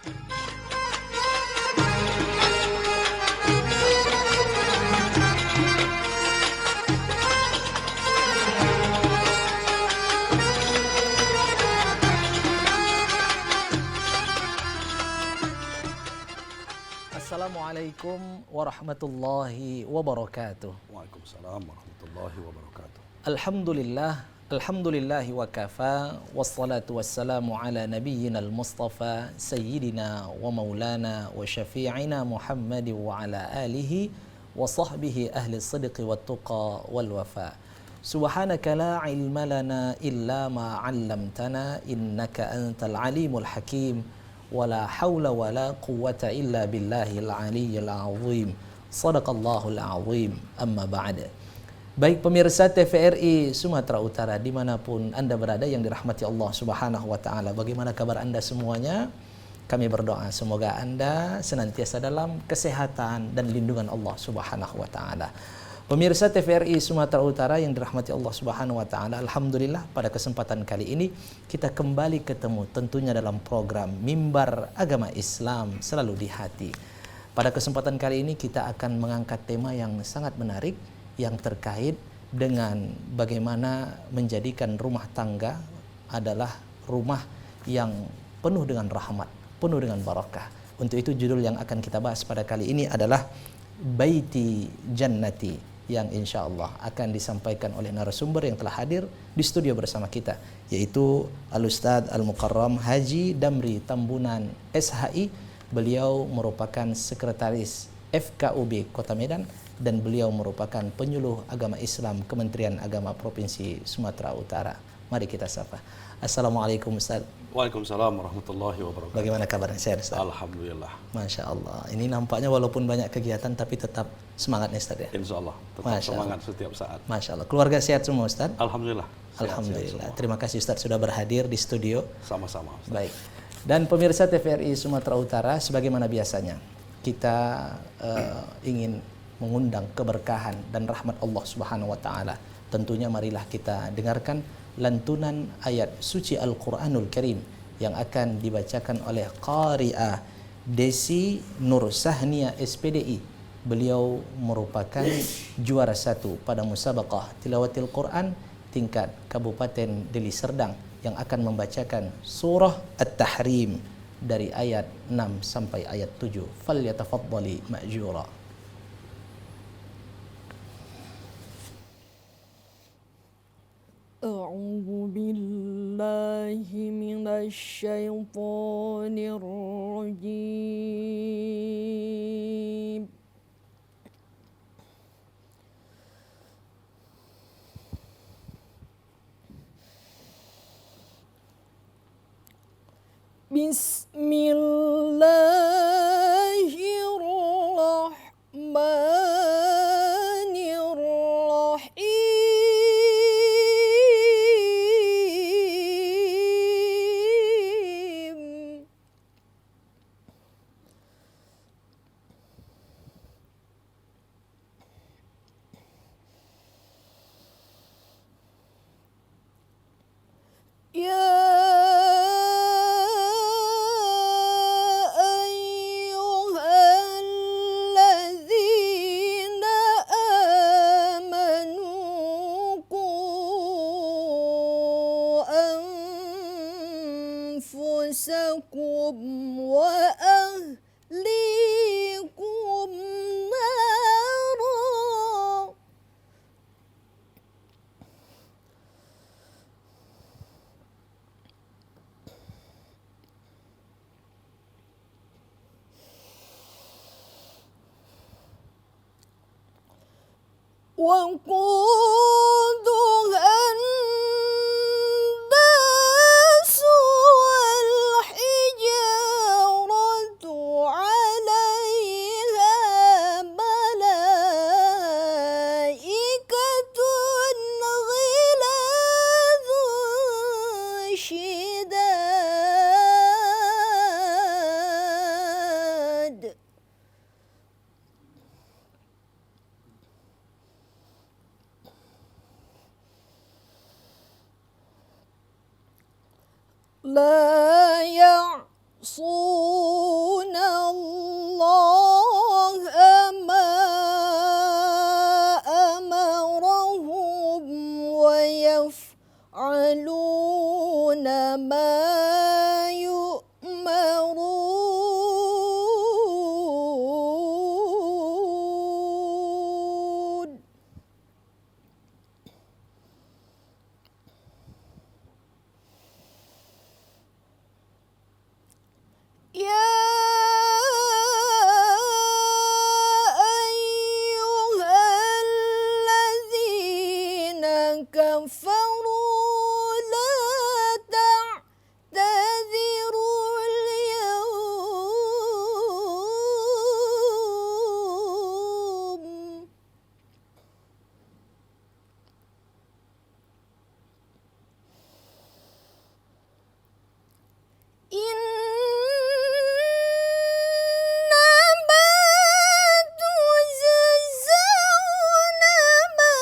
Assalamualaikum warahmatullahi wabarakatuh. Waalaikumsalam warahmatullahi wabarakatuh. Alhamdulillahi wa kafa, wassalatu wassalamu ala nabiyyina al-mustafa, sayyidina wa maulana wa syafi'ina Muhammadin wa ala alihi wa sahbihi ahli sidqi wa tuqa wal wafa. Subhanaka la ilma lana illa ma 'allamtana innaka antal alimul hakim. Wala haula wala quwwata illa billahil aliyyil azim. Sadaqallahul azim. Amma ba'da. Baik pemirsa TVRI Sumatera Utara dimanapun Anda berada yang dirahmati Allah Subhanahu wa taala. Bagaimana kabar Anda semuanya? Kami berdoa semoga Anda senantiasa dalam kesehatan dan lindungan Allah Subhanahu wa taala. Pemirsa TVRI Sumatera Utara yang dirahmati Allah Subhanahu wa taala, alhamdulillah pada kesempatan kali ini kita kembali ketemu tentunya dalam program Mimbar Agama Islam Selalu di Hati. Pada kesempatan kali ini kita akan mengangkat tema yang sangat menarik yang terkait dengan bagaimana menjadikan rumah tangga adalah rumah yang penuh dengan rahmat, penuh dengan barakah. Untuk itu judul yang akan kita bahas pada kali ini adalah Baiti Jannati, yang insya Allah akan disampaikan oleh narasumber yang telah hadir di studio bersama kita, yaitu Al-Ustadz Al-Mukarram Haji Damri Tambunan SHI. Beliau merupakan sekretaris FKUB Kota Medan dan beliau merupakan penyuluh agama Islam Kementerian Agama Provinsi Sumatera Utara. Mari kita sapa. Assalamualaikum Ustaz. Waalaikumsalam warahmatullahi wabarakatuh. Bagaimana kabarnya sehat Ustaz? Alhamdulillah. Masya Allah. Ini nampaknya walaupun banyak kegiatan tapi tetap semangat nih Ustaz ya? Insya Allah. Tetap semangat setiap saat. Masya Allah. Keluarga sehat semua Ustaz? Alhamdulillah. Alhamdulillah. Terima kasih Ustaz sudah berhadir di studio. Sama-sama Ustaz. Baik. Dan pemirsa TVRI Sumatera Utara, sebagaimana biasanya kita ingin mengundang keberkahan dan rahmat Allah Subhanahu wa taala. Tentunya marilah kita dengarkan lantunan ayat suci Al-Quranul Karim yang akan dibacakan oleh Qari'ah Desi Nur Sahnia SPDI. Beliau merupakan juara 1 pada musabaqah tilawatil Quran tingkat Kabupaten Deli Serdang yang akan membacakan surah At-Tahrim dari ayat 6 sampai ayat 7. Falyatafaddali ma'jura. أعوذ بالله من الشيطان الرجيم بسم الله الرحمن الرحيم يا أنفسكم وأهليكم نارا وقودها الناس والحجارة عليها ملائكة غلاظ شداد لا يعصون يؤمرون يا أيها الذين كفروا لا تعتذروا اليوم إنما تجزون ما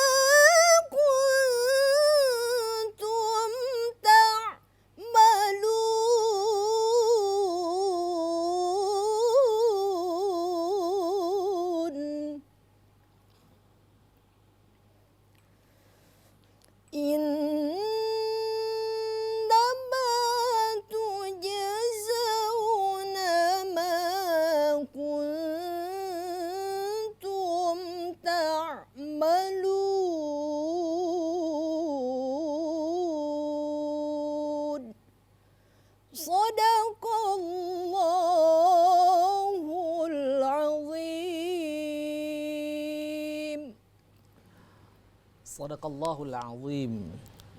كنتم تعملون إنما تجزون ما كنتم تعملون صدق الله العظيم Sadaqallahul azim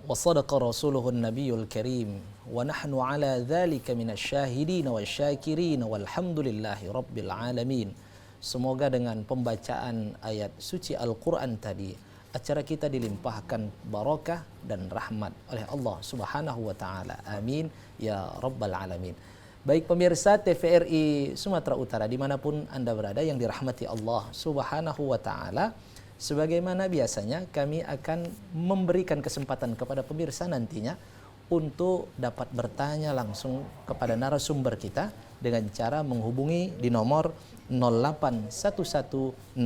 wa sadaqa rasuluhun nabiyul karim wa nahnu ala dhalika minasyahidin wa syakirin walhamdulillahi rabbil alamin. Semoga dengan pembacaan ayat suci Al-Quran tadi acara kita dilimpahkan barakah dan rahmat oleh Allah Subhanahu wa taala. Amin ya rabbal alamin. Baik pemirsa TVRI Sumatera Utara dimanapun Anda berada yang dirahmati Allah Subhanahu wa taala, sebagaimana biasanya kami akan memberikan kesempatan kepada pemirsa nantinya untuk dapat bertanya langsung kepada narasumber kita dengan cara menghubungi di nomor 081161000386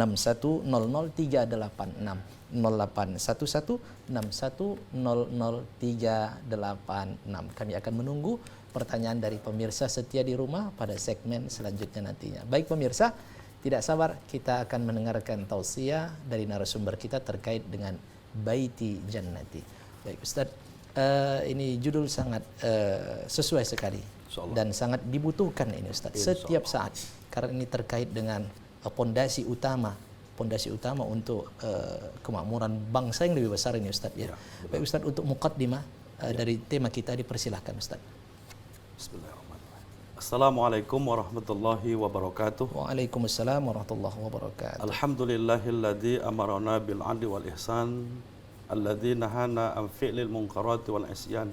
081161000386. Kami akan menunggu pertanyaan dari pemirsa setia di rumah pada segmen selanjutnya nantinya. Baik pemirsa, tidak sabar kita akan mendengarkan tausiah dari narasumber kita terkait dengan Baiti Jannati. Baik Ustaz, ini judul sangat sesuai sekali dan sangat dibutuhkan ini Ustaz setiap saat, karena ini terkait dengan pondasi utama untuk kemakmuran bangsa yang lebih besar ini Ustaz ya. Baik Ustaz, untuk muqaddimah dari tema kita dipersilahkan Ustaz. Bismillahirrahmanirrahim. Assalamualaikum warahmatullahi wabarakatuh. Waalaikumsalam warahmatullahi wabarakatuh. Alhamdulillahilladzi amarana bil 'adli wal ihsan, alladzi nahana an fi'lil munkarati wal isyan.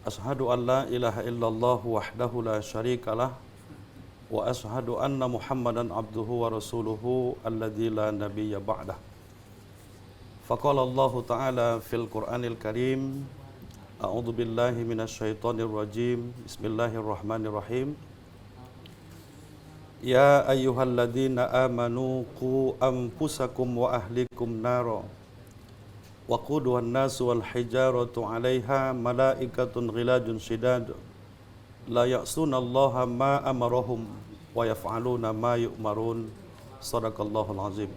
Ashhadu an la ilaha illallah wahdahu la syarikalah wa ashhadu anna Muhammadan abduhu wa rasuluhu alladzi la nabiyya ba'dah. Faqala Allah ta'ala fil Qur'anil Karim, A'udzu billahi minasyaitonir rajim. Bismillahirrahmanirrahim. Ya ayyuhalladzina amanu qu anfusakum wa ahlikum nara waquduhan nasu wal hijaratu 'alaiha malaikatun ghilajun shidad la ya'sunallaha ma amarahum wa yaf'aluna ma yu'marun. Shadaqallahul azim.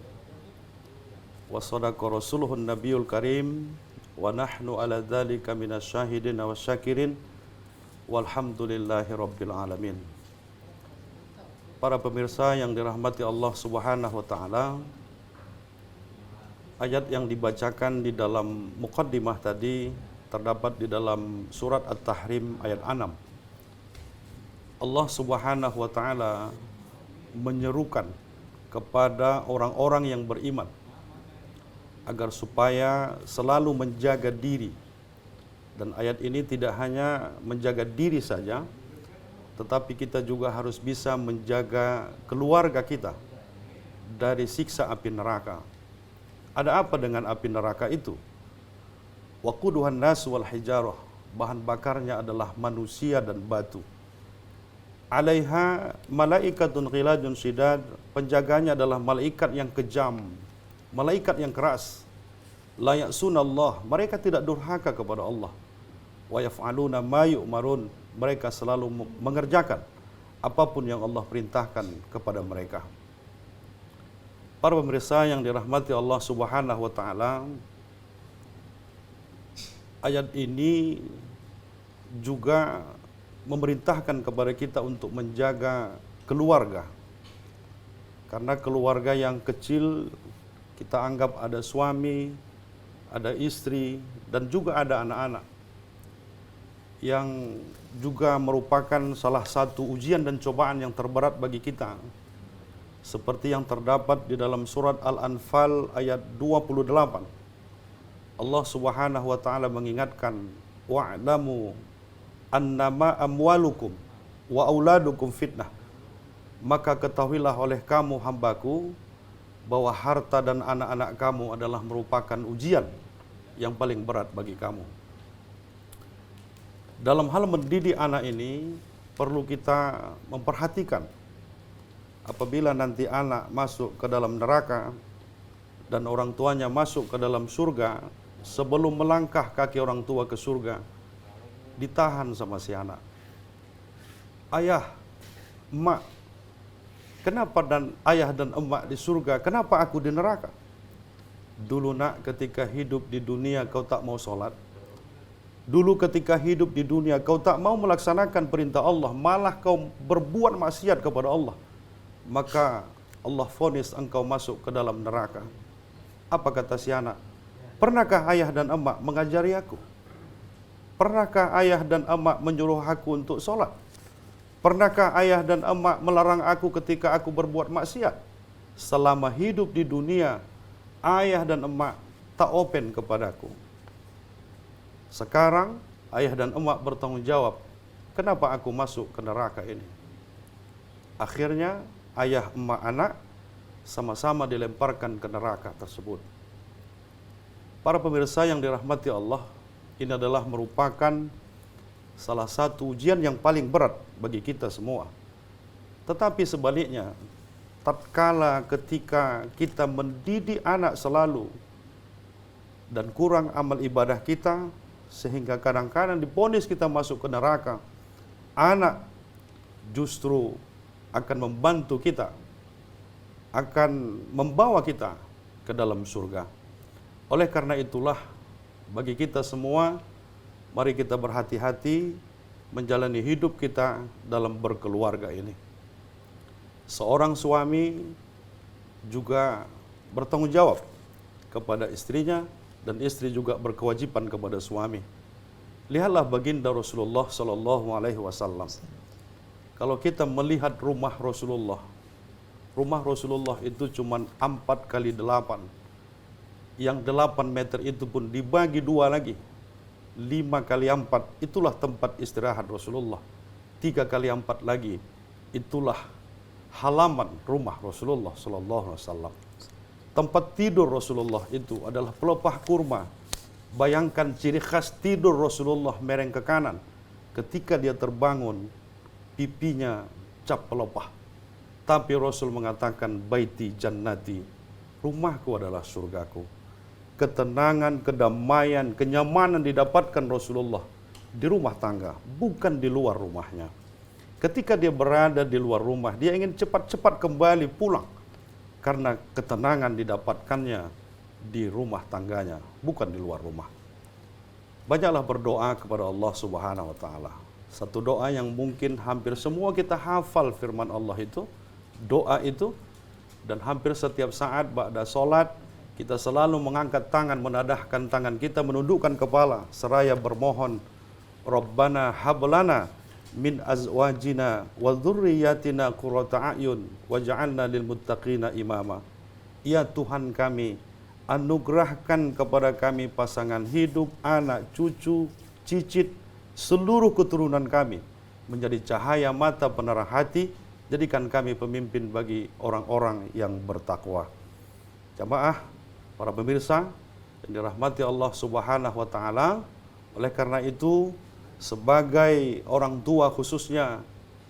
Wa sadaqa rasuluhun nabiyul karim wa nahnu ala dzalika minasyahidin wa syakirin walhamdulillahi rabbil alamin. Para pemirsa yang dirahmati Allah Subhanahu wa taala, ayat yang dibacakan di dalam muqaddimah tadi terdapat di dalam surat At-Tahrim ayat 6. Allah Subhanahu wa taala menyerukan kepada orang-orang yang beriman agar supaya selalu menjaga diri. Dan ayat ini tidak hanya menjaga diri saja, tetapi kita juga harus bisa menjaga keluarga kita dari siksa api neraka. Ada apa dengan api neraka itu? Waquduhan nas wal hijarah, bahan bakarnya adalah manusia dan batu. Alaiha malaikatun ghilajun shidad, penjaganya adalah malaikat yang kejam, malaikat yang keras. La ya'sunallah, mereka tidak durhaka kepada Allah. wa yaf'aluna ma yu'marun. Mereka selalu mengerjakan apapun yang Allah perintahkan kepada mereka. Para pemirsa yang dirahmati Allah Subhanahu wa taala, ayat ini juga memerintahkan kepada kita untuk menjaga keluarga. Karena keluarga yang kecil kita anggap ada suami, ada istri, dan juga ada anak-anak, yang juga merupakan salah satu ujian dan cobaan yang terberat bagi kita. Seperti yang terdapat di dalam surat Al-Anfal ayat 28. Allah Subhanahu wa taala mengingatkan, wa'lamu annama amwalukum wa auladukum fitnah. Maka ketahuilah oleh kamu hambaku bahwa harta dan anak-anak kamu adalah merupakan ujian yang paling berat bagi kamu. Dalam hal mendidik anak ini perlu kita memperhatikan, apabila nanti anak masuk ke dalam neraka dan orang tuanya masuk ke dalam surga, sebelum melangkah kaki orang tua ke surga, ditahan sama si anak. Ayah, emak, kenapa dan ayah dan emak di surga, kenapa aku di neraka? Dulu nak, ketika hidup di dunia kau tak mau sholat. Dulu ketika hidup di dunia kau tak mau melaksanakan perintah Allah, malah kau berbuat maksiat kepada Allah. Maka Allah vonis engkau masuk ke dalam neraka. Apa kata si anak? Pernahkah ayah dan emak mengajari aku? Pernahkah ayah dan emak menyuruh aku untuk sholat? Pernahkah ayah dan emak melarang aku ketika aku berbuat maksiat? Selama hidup di dunia, ayah dan emak tak open kepadaku. Sekarang ayah dan emak bertanggung jawab, kenapa aku masuk ke neraka ini? Akhirnya ayah, emak, anak sama-sama dilemparkan ke neraka tersebut. Para pemirsa yang dirahmati Allah, ini adalah merupakan salah satu ujian yang paling berat bagi kita semua. Tetapi sebaliknya, tatkala ketika kita mendidik anak selalu dan kurang amal ibadah kita, sehingga kadang-kadang divonis kita masuk ke neraka, anak justru akan membantu kita, akan membawa kita ke dalam surga. Oleh karena itulah, bagi kita semua, mari kita berhati-hati menjalani hidup kita dalam berkeluarga ini. Seorang suami juga bertanggung jawab kepada istrinya, dan istri juga berkewajiban kepada suami. Lihatlah baginda Rasulullah sallallahu alaihi wasallam. Kalau kita melihat rumah Rasulullah itu cuma 4x8. Yang 8 meter itu pun dibagi 2 lagi. 5x4 itulah tempat istirahat Rasulullah. 3x4 lagi itulah halaman rumah Rasulullah sallallahu alaihi wasallam. Tempat tidur Rasulullah itu adalah pelepah kurma. Bayangkan ciri khas tidur Rasulullah mereng ke kanan. Ketika dia terbangun, pipinya cap pelepah. Tapi Rasul mengatakan, baiti jannati, rumahku adalah surgaku. Ketenangan, kedamaian, kenyamanan didapatkan Rasulullah di rumah tangga, bukan di luar rumahnya. Ketika dia berada di luar rumah, dia ingin cepat-cepat kembali pulang. Karena ketenangan didapatkannya di rumah tangganya, bukan di luar rumah. Banyaklah berdoa kepada Allah Subhanahu wa taala. Satu doa yang mungkin hampir semua kita hafal firman Allah itu, doa itu, dan hampir setiap saat ba'da solat kita selalu mengangkat tangan, menadahkan tangan kita, menundukkan kepala seraya bermohon, Rabbana hablana min azwajina wa dzurriyyatina qurrata a'yun waj'alna lil muttaqina imama. Ya Tuhan kami, anugerahkan kepada kami pasangan hidup, anak, cucu, cicit, seluruh keturunan kami menjadi cahaya mata penerang hati, jadikan kami pemimpin bagi orang-orang yang bertakwa. Jamaah, para pemirsa yang dirahmati Allah Subhanahu wa taala, oleh karena itu sebagai orang tua khususnya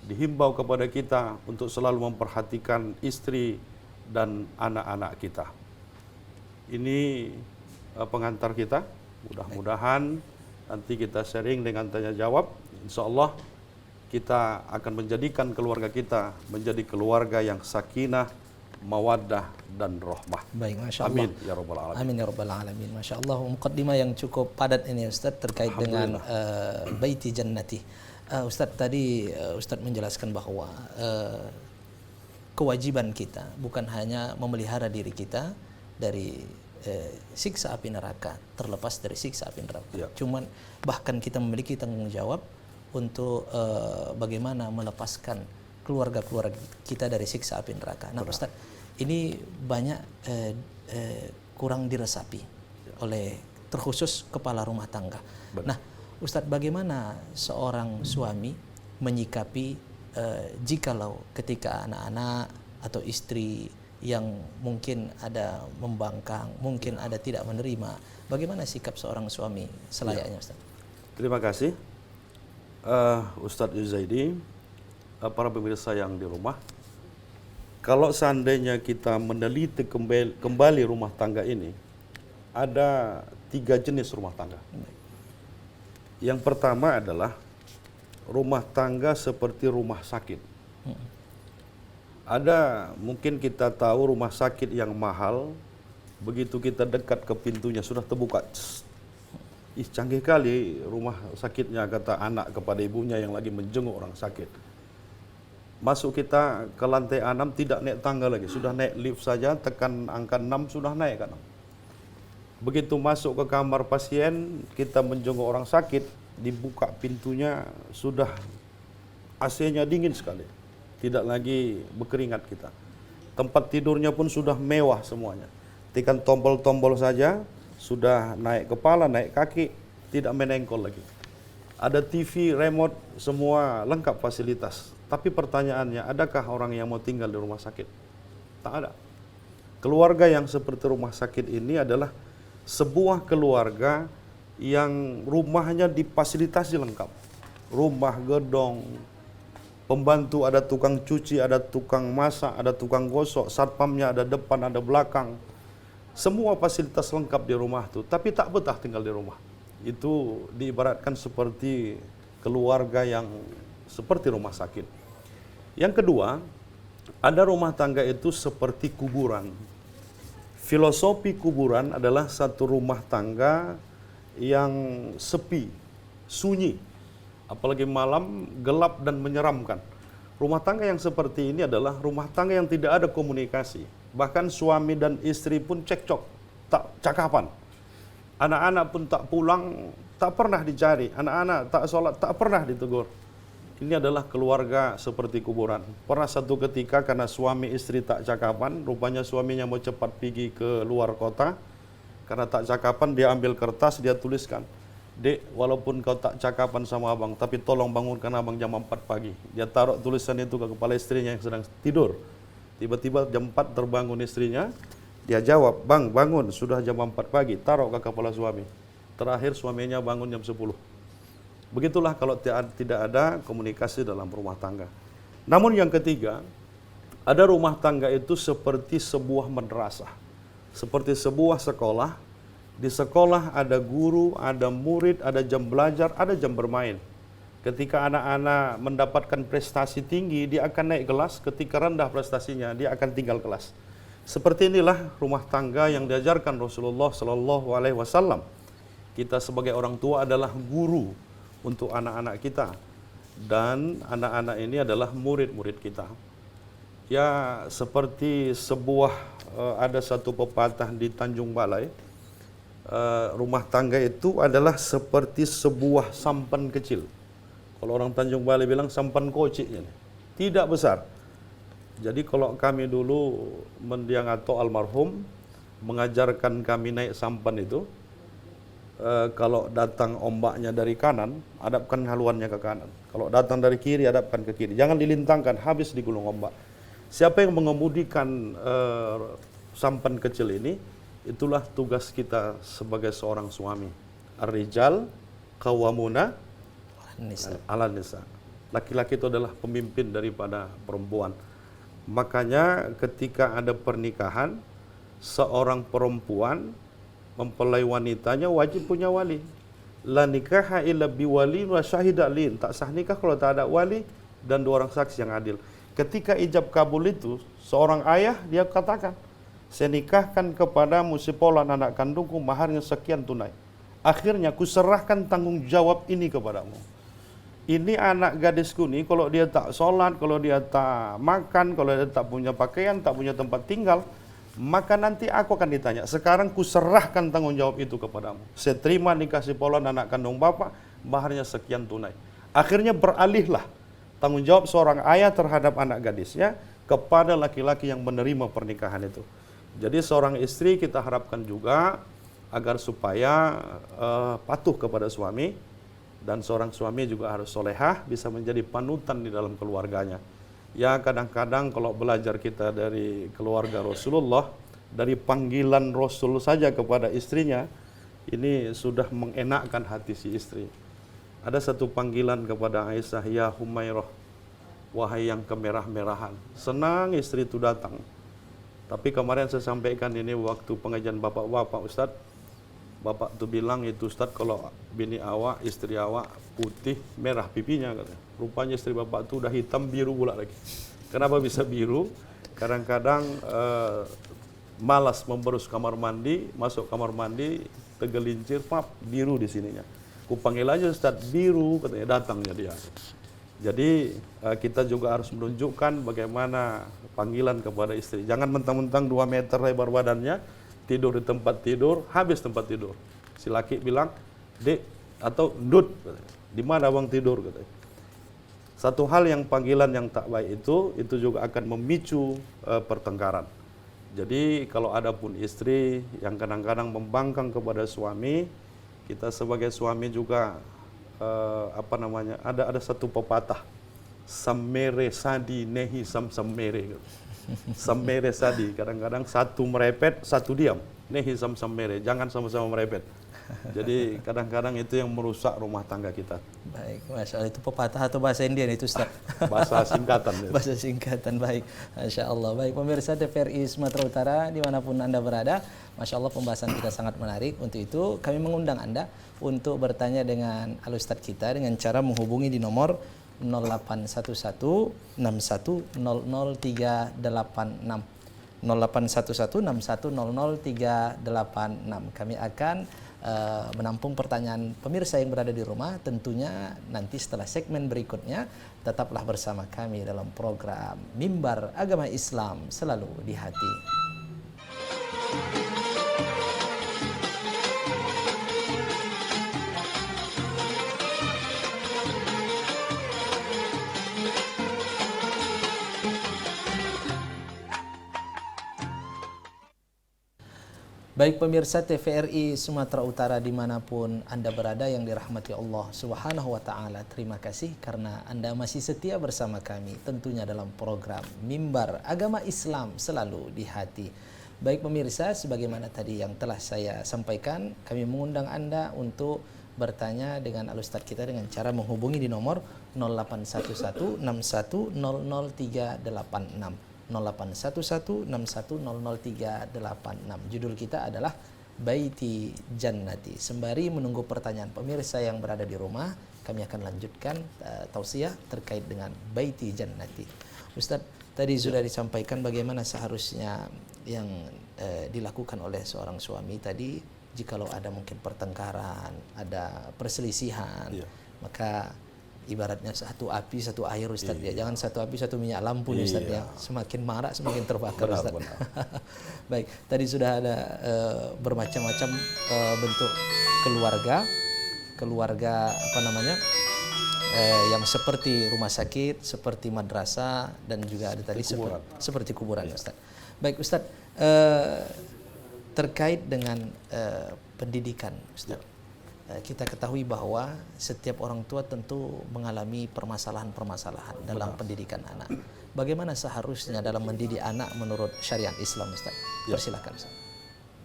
dihimbau kepada kita untuk selalu memperhatikan istri dan anak-anak kita. Ini pengantar kita. Mudah-mudahan Nanti kita sharing dengan tanya jawab. Insya Allah kita akan menjadikan keluarga kita menjadi keluarga yang sakinah, mawaddah dan rahmah. Baik, Masya Allah. Amin ya rabbal alamin. Amin ya rabbal alamin. Masya Allah, muqaddimah yang cukup padat ini Ustaz terkait dengan baiti jannati. Ustaz tadi Ustaz menjelaskan bahwa kewajiban kita bukan hanya memelihara diri kita dari siksa api neraka, terlepas dari siksa api neraka. Ya. Cuman bahkan kita memiliki tanggung jawab untuk bagaimana melepaskan keluarga-keluarga kita dari siksa api neraka. Nah, Ustaz, ini banyak kurang diresapi oleh terkhusus kepala rumah tangga. Benar. Nah, Ustadz, bagaimana seorang suami menyikapi jikalau ketika anak-anak atau istri yang mungkin ada membangkang, mungkin ada tidak menerima, bagaimana sikap seorang suami selayaknya, Ustadz? Terima kasih Ustadz Yuzaidi, para pemirsa yang di rumah. Kalau seandainya kita meneliti kembali rumah tangga ini, ada 3 jenis rumah tangga. Yang pertama adalah rumah tangga seperti rumah sakit. Ada mungkin kita tahu rumah sakit yang mahal, begitu kita dekat ke pintunya sudah terbuka. Ih, canggih kali rumah sakitnya, kata anak kepada ibunya yang lagi menjenguk orang sakit. Masuk kita ke lantai 6, tidak naik tangga lagi, sudah naik lift saja, tekan angka 6 sudah naik kan. Begitu masuk ke kamar pasien, kita menjenguk orang sakit, dibuka pintunya sudah AC-nya dingin sekali. Tidak lagi berkeringat kita. Tempat tidurnya pun sudah mewah semuanya. Tekan tombol-tombol saja, sudah naik kepala, naik kaki, tidak menengkol lagi. Ada TV, remote, semua lengkap fasilitas. Tapi pertanyaannya, adakah orang yang mau tinggal di rumah sakit? Tak ada. Keluarga yang seperti rumah sakit ini adalah sebuah keluarga yang rumahnya difasilitasi lengkap. Rumah gedong, pembantu ada tukang cuci, ada tukang masak, ada tukang gosok, satpamnya ada depan, ada belakang. Semua fasilitas lengkap di rumah itu, tapi tak betah tinggal di rumah. Itu diibaratkan seperti keluarga yang seperti rumah sakit. Yang kedua, ada rumah tangga itu seperti kuburan. Filosofi kuburan adalah satu rumah tangga yang sepi, sunyi, apalagi malam, gelap dan menyeramkan. Rumah tangga yang seperti ini adalah rumah tangga yang tidak ada komunikasi. Bahkan suami dan istri pun cekcok, tak cakapan. Anak-anak pun tak pulang, tak pernah dicari. Anak-anak tak sholat, tak pernah ditegur. Ini adalah keluarga seperti kuburan. Pernah satu ketika karena suami istri tak cakapan, rupanya suaminya mau cepat pergi ke luar kota. Karena tak cakapan, dia ambil kertas, dia tuliskan, "Dek, walaupun kau tak cakapan sama abang, tapi tolong bangunkan abang jam 4 pagi. Dia taruh tulisan itu ke kepala istrinya yang sedang tidur. Tiba-tiba jam 4 terbangun istrinya, dia jawab, "Bang, bangun, sudah jam 4 pagi. Taruh ke kepala suami." Terakhir suaminya bangun jam 10. Begitulah kalau tidak ada komunikasi dalam rumah tangga. Namun yang ketiga, ada rumah tangga itu seperti sebuah madrasah, seperti sebuah sekolah. Di sekolah ada guru, ada murid, ada jam belajar, ada jam bermain. Ketika anak-anak mendapatkan prestasi tinggi, dia akan naik kelas. Ketika rendah prestasinya, dia akan tinggal kelas. Seperti inilah rumah tangga yang diajarkan Rasulullah Sallallahu Alaihi Wasallam. Kita sebagai orang tua adalah guru untuk anak-anak kita, dan anak-anak ini adalah murid-murid kita. Ya, seperti sebuah ada satu pepatah di Tanjung Balai, rumah tangga itu adalah seperti sebuah sampan kecil. Kalau orang Tanjung Balai bilang sampan kociknya, tidak besar. Jadi kalau kami dulu mendiang atau almarhum mengajarkan kami naik sampan itu, kalau datang ombaknya dari kanan, hadapkan haluannya ke kanan. Kalau datang dari kiri, hadapkan ke kiri. Jangan dilintangkan, habis digulung ombak. Siapa yang mengemudikan sampan kecil ini, itulah tugas kita sebagai seorang suami. Ar-rijal qawwamuna 'alan nisa. Laki-laki itu adalah pemimpin daripada perempuan. Makanya ketika ada pernikahan, seorang perempuan mempelai wanitanya wajib punya wali. La nikaha illa biwali wa syahida lin. Tak sah nikah kalau tak ada wali dan 2 orang saksi yang adil. Ketika ijab kabul itu, seorang ayah dia katakan, saya nikahkan kepadamu si Polan anak kandungku, maharnya sekian tunai. Akhirnya kuserahkan tanggung jawab ini kepadamu. Ini anak gadisku nih, kalau dia tak sholat, kalau dia tak makan, kalau dia tak punya pakaian, tak punya tempat tinggal, maka nanti aku akan ditanya. Sekarang kuserahkan tanggung jawab itu kepadamu. Saya terima nikah si Polan anak kandung bapak, maharnya sekian tunai. Akhirnya beralihlah tanggung jawab seorang ayah terhadap anak gadisnya kepada laki-laki yang menerima pernikahan itu. Jadi seorang istri kita harapkan juga agar supaya patuh kepada suami, dan seorang suami juga harus solehah, bisa menjadi panutan di dalam keluarganya. Ya kadang-kadang kalau belajar kita dari keluarga Rasulullah, dari panggilan Rasul saja kepada istrinya, ini sudah mengenakkan hati si istri. Ada satu panggilan kepada Aisyah, ya Humairah, wahai yang kemerah-merahan. Senang istri itu datang. Tapi kemarin saya sampaikan ini waktu pengajian bapak-bapak, Ustadz. Bapak tuh bilang itu, Ustadz, kalau bini awak, istri awak putih, merah pipinya katanya. Rupanya istri bapak tuh udah hitam biru pula lagi. Kenapa bisa biru? Kadang-kadang malas memberus kamar mandi, masuk kamar mandi, tegelincir, pap, biru di sininya. Kupanggil aja Ustadz, biru, katanya, datangnya dia. Jadi kita juga harus menunjukkan bagaimana panggilan kepada istri. Jangan mentang-mentang 2 meter lebar badannya, tidur di tempat tidur, habis tempat tidur. Si laki bilang, Dek, atau Ndut, di mana abang tidur? Katanya. Satu hal yang panggilan yang tak baik itu juga akan memicu pertengkaran. Jadi kalau ada pun istri yang kadang-kadang membangkang kepada suami, kita sebagai suami juga ada satu pepatah, sammere sadi nehi sammere. Sammere sadi, kadang-kadang satu merepet, satu diam. Nehi sammere, jangan sama-sama merepet. Jadi kadang-kadang itu yang merusak rumah tangga kita. Baik, Masya Allah, itu pepatah atau bahasa Indian itu, Ustaz? Bahasa singkatan. Bahasa singkatan, baik. Masya Allah. Baik, pemirsa TVRI Sumatera Utara, dimanapun Anda berada, Masya Allah pembahasan kita sangat menarik. Untuk itu kami mengundang Anda untuk bertanya dengan Al-Ustadz kita dengan cara menghubungi di nomor 0811 61 00 386. 0811 61 00 386. Kami akan menampung pertanyaan pemirsa yang berada di rumah. Tentunya nanti setelah segmen berikutnya tetaplah bersama kami dalam program Mimbar Agama Islam Selalu di Hati. Baik pemirsa TVRI Sumatera Utara dimanapun Anda berada yang dirahmati Allah Subhanahu wa Ta'ala, terima kasih karena Anda masih setia bersama kami tentunya dalam program Mimbar Agama Islam Selalu di Hati. Baik pemirsa, sebagaimana tadi yang telah saya sampaikan, kami mengundang Anda untuk bertanya dengan Al-Ustadz kita dengan cara menghubungi di nomor 0811 61 00 386. 0811 61 00 386. Judul kita adalah Baiti Jannati. Sembari menunggu pertanyaan pemirsa yang berada di rumah, kami akan lanjutkan tausiah terkait dengan Baiti Jannati. Ustadz, tadi sudah disampaikan bagaimana seharusnya yang dilakukan oleh seorang suami tadi jikalau ada mungkin pertengkaran, ada perselisihan, maka ibaratnya satu api satu air, Ustadz ya. Jangan satu api satu minyak lampu Ustadz ya. Semakin marak semakin terbakar Ustadz. Baik, tadi sudah ada bermacam-macam bentuk keluarga yang seperti rumah sakit, seperti madrasah, dan juga ada tadi seperti kuburan Ustadz. Baik Ustadz, terkait dengan pendidikan Ustadz. Kita ketahui bahwa setiap orang tua tentu mengalami permasalahan-permasalahan dalam pendidikan anak. Bagaimana seharusnya dalam mendidik anak menurut syariat Islam, Ustaz? Persilakan, Ustaz.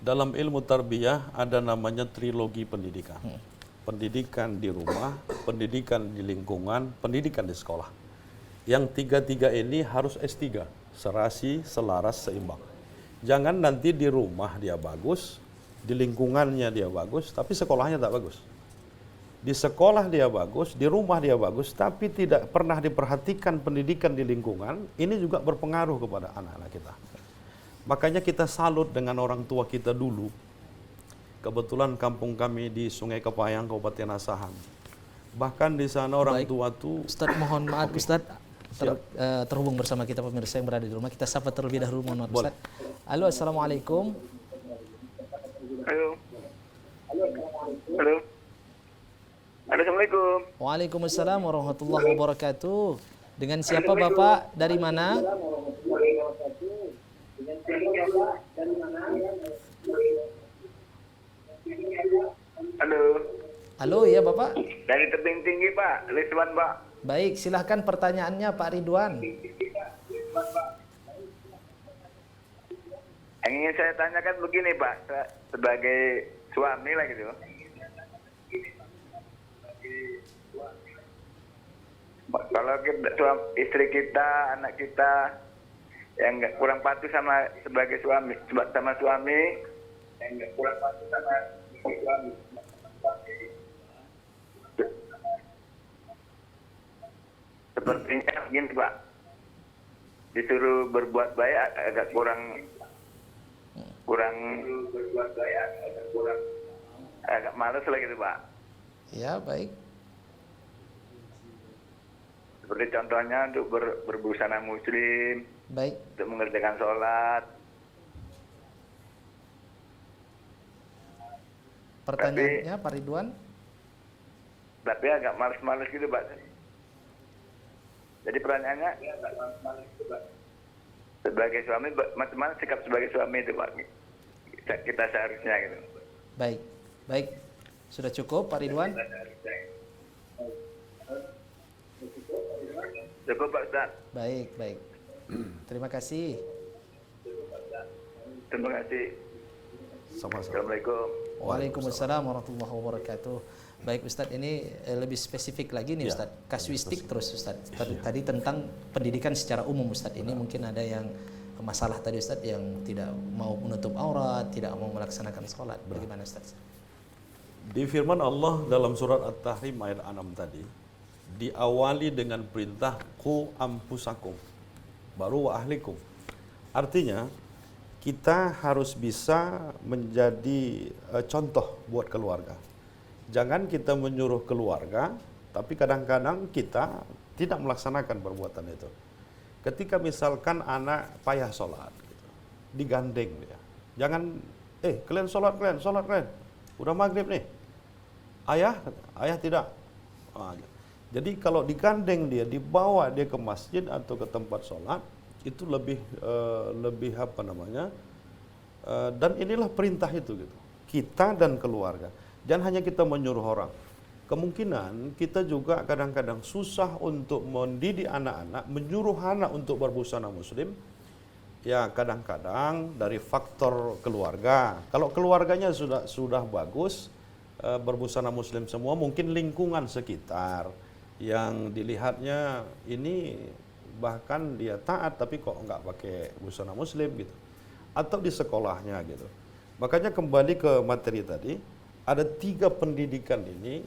Dalam ilmu tarbiyah ada namanya trilogi pendidikan. Pendidikan di rumah, pendidikan di lingkungan, pendidikan di sekolah. Yang tiga-tiga ini harus S3, serasi, selaras, seimbang. Jangan nanti di rumah dia bagus, di lingkungannya dia bagus, tapi sekolahnya tak bagus. Di sekolah dia bagus, di rumah dia bagus, tapi tidak pernah diperhatikan pendidikan di lingkungan, ini juga berpengaruh kepada anak-anak kita. Makanya kita salut dengan orang tua kita dulu. Kebetulan kampung kami di Sungai Kepayang, Kabupaten Asahan. Bahkan di sana orang Baik. tua tuh Ustadz mohon maaf Ustadz terhubung bersama kita pemirsa yang berada di rumah. Kita sapa terlebih dahulu, mohon maaf Ustadz. Halo, assalamualaikum. Halo. Halo. Halo, Assalamualaikum. Waalaikumsalam warahmatullahi wabarakatuh. Dengan siapa Bapak? Dari mana? Halo. Halo ya Bapak. Dari tebing tinggi, Pak. Ridwan, Pak. Baik, silahkan pertanyaannya Pak Ridwan. Yang ingin saya tanyakan begini, Pak. Sebagai suami lah gitu. Kalau istri kita, anak kita yang nggak kurang patuh sama sebagai suami, sama suami, yang nggak kurang patuh sama suami. Sepertinya begini, Pak. Disuruh berbuat baik agak kurang berbuat baik agak malas lah gitu, Pak. Ya, baik. Seperti contohnya untuk berbusana muslim, Baik. untuk mengerjakan sholat. Pertanyaannya Pak Ridwan. Tapi agak malas-malas gitu, Pak. Jadi pertanyaannya, sebagai suami, bagaimana sikap sebagai suami itu, Pak? Kita seharusnya gitu. Baik. Baik. Sudah cukup Pak Ridwan? Cukup, Pak Ustaz. Baik, baik. Terima kasih. Terima kasih. sama-sama. Assalamualaikum. Waalaikumsalam warahmatullahi wabarakatuh. Baik Ustadz, ini lebih spesifik lagi nih Ya, Ustadz, kasuistik terus Ustadz. Tadi tentang pendidikan secara umum Ustadz, ini mungkin ada yang masalah tadi Ustadz yang tidak mau menutup aurat, tidak mau melaksanakan sholat. Bagaimana Ustadz? Di firman Allah dalam surat At-Tahrim ayat 6 tadi, diawali dengan perintah qu ampusakum, baru wa ahlikum. Artinya, kita harus bisa menjadi contoh buat keluarga. Jangan kita menyuruh keluarga, tapi kadang-kadang kita tidak melaksanakan perbuatan itu. Ketika misalkan anak payah sholat, gitu, digandeng dia. Jangan, kalian sholat kalian. Udah maghrib nih. Ayah tidak. Jadi kalau digandeng dia, dibawa dia ke masjid atau ke tempat sholat, itu lebih apa namanya? Dan inilah perintah itu gitu. Kita dan keluarga. Jangan hanya kita menyuruh orang. Kemungkinan kita juga kadang-kadang susah untuk mendidik anak-anak, menyuruh anak untuk berbusana muslim. Ya kadang-kadang dari faktor keluarga. Kalau keluarganya sudah bagus, berbusana muslim semua, mungkin lingkungan sekitar yang dilihatnya ini bahkan dia taat tapi kok nggak pakai busana muslim gitu, atau di sekolahnya gitu. Makanya kembali ke materi tadi, ada 3 pendidikan ini,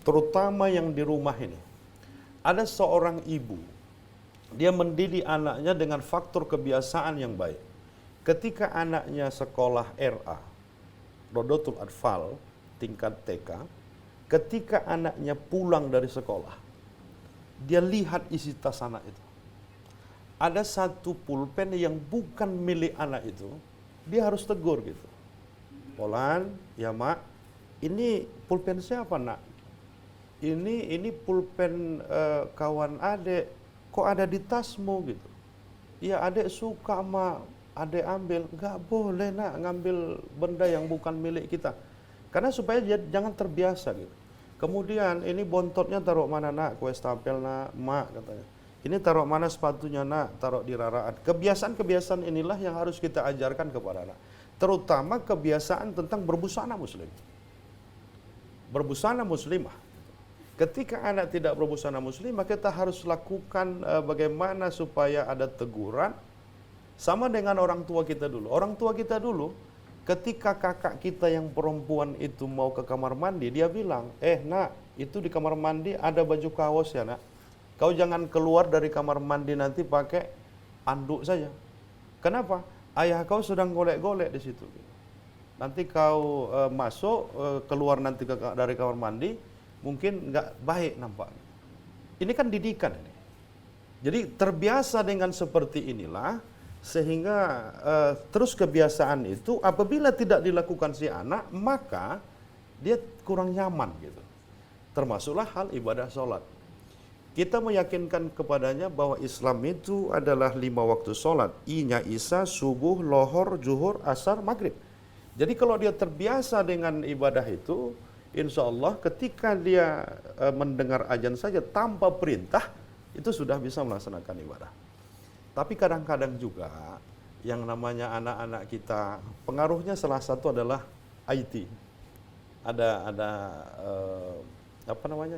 terutama yang di rumah ini. Ada seorang ibu, dia mendidik anaknya dengan faktor kebiasaan yang baik. Ketika anaknya sekolah RA, Rodotul Atfal, tingkat TK, ketika anaknya pulang dari sekolah, dia lihat isi tas anak itu. Ada satu pulpen yang bukan milik anak itu, dia harus tegur gitu. Polan, ya mak, ini pulpen siapa nak? Ini pulpen kawan adek, kok ada di tasmu gitu? Iya adek suka mak, adek ambil. Nggak boleh nak ngambil benda yang bukan milik kita. Karena supaya dia jangan terbiasa gitu. Kemudian ini bontotnya taruh mana nak? Kue stapel nak, mak katanya. Ini taruh mana sepatunya nak? Taruh di raraan. Kebiasaan-kebiasaan inilah yang harus kita ajarkan kepada anak. Terutama kebiasaan tentang berbusana muslim. Berbusana muslimah. Ketika anak tidak berbusana muslimah, kita harus lakukan bagaimana supaya ada teguran. Sama dengan orang tua kita dulu. Orang tua kita dulu, ketika kakak kita yang perempuan itu mau ke kamar mandi, dia bilang, nak, itu di kamar mandi ada baju kaos ya nak. Kau jangan keluar dari kamar mandi nanti pakai anduk saja. Kenapa? Ayah kau sedang golek-golek di situ. Nanti kau masuk, keluar nanti dari kamar mandi, mungkin nggak baik nampak. Ini kan didikan ini. Jadi terbiasa dengan seperti inilah, sehingga terus kebiasaan itu apabila tidak dilakukan si anak, maka dia kurang nyaman gitu. Termasuklah hal ibadah sholat. Kita meyakinkan kepadanya bahwa Islam itu adalah 5 waktu sholat. I-nya Isya, subuh, lohor, zuhur, asar, maghrib. Jadi kalau dia terbiasa dengan ibadah itu, insya Allah ketika dia mendengar azan saja tanpa perintah, itu sudah bisa melaksanakan ibadah. Tapi kadang-kadang juga yang namanya anak-anak kita, pengaruhnya salah satu adalah IT. Ada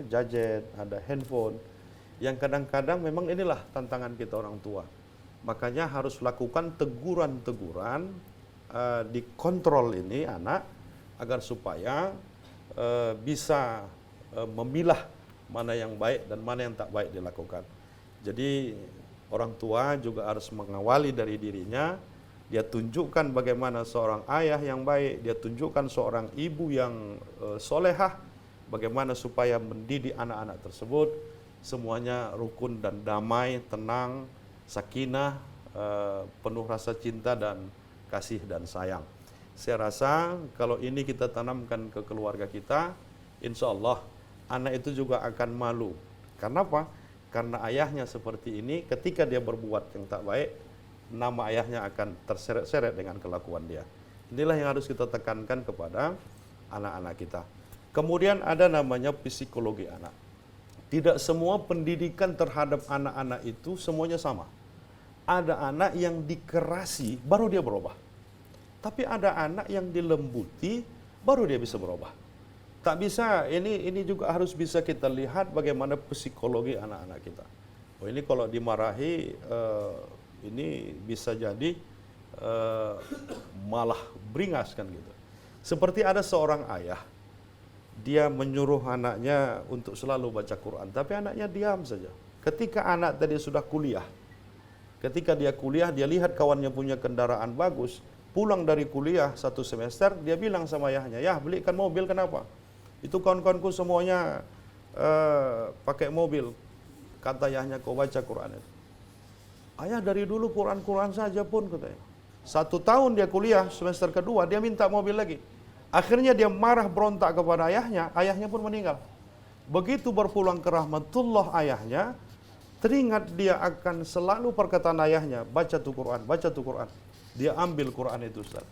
gadget, ada handphone, yang kadang-kadang memang inilah tantangan kita orang tua. Makanya harus lakukan teguran-teguran, dikontrol ini anak, agar supaya bisa memilah mana yang baik dan mana yang tak baik dilakukan. Jadi orang tua juga harus mengawali dari dirinya, dia tunjukkan bagaimana seorang ayah yang baik, dia tunjukkan seorang ibu yang solehah, bagaimana supaya mendidik anak-anak tersebut semuanya rukun dan damai, tenang, sakinah, penuh rasa cinta dan kasih dan sayang. Saya rasa kalau ini kita tanamkan ke keluarga kita, insya Allah anak itu juga akan malu. Karena apa? Karena ayahnya seperti ini, ketika dia berbuat yang tak baik, nama ayahnya akan terseret-seret dengan kelakuan dia. Inilah yang harus kita tekankan kepada anak-anak kita. Kemudian ada namanya psikologi anak. Tidak semua pendidikan terhadap anak-anak itu semuanya sama. Ada anak yang dikerasi, baru dia berubah. Tapi ada anak yang dilembuti, baru dia bisa berubah. Tak bisa, ini juga harus bisa kita lihat bagaimana psikologi anak-anak kita. Oh, ini kalau dimarahi, ini bisa jadi malah beringas kan gitu. Seperti ada seorang ayah, dia menyuruh anaknya untuk selalu baca Quran, tapi anaknya diam saja. Ketika anak tadi sudah kuliah, ketika dia kuliah, dia lihat kawannya punya kendaraan bagus, pulang dari kuliah 1 semester, dia bilang sama ayahnya, "Ya, belikan mobil, kenapa? Itu kawan-kawanku semuanya pakai mobil." Kata ayahnya, "Kau baca Quran itu." "Ayah, dari dulu Quran-Quran saja pun," katanya. 1 tahun dia kuliah, semester kedua, dia minta mobil lagi. Akhirnya dia marah berontak kepada ayahnya, ayahnya pun meninggal. Begitu berpulang ke rahmatullah ayahnya, teringat dia akan selalu perkataan ayahnya, "Baca tuh Quran, baca tuh Quran." Dia ambil Quran itu, Ustaz.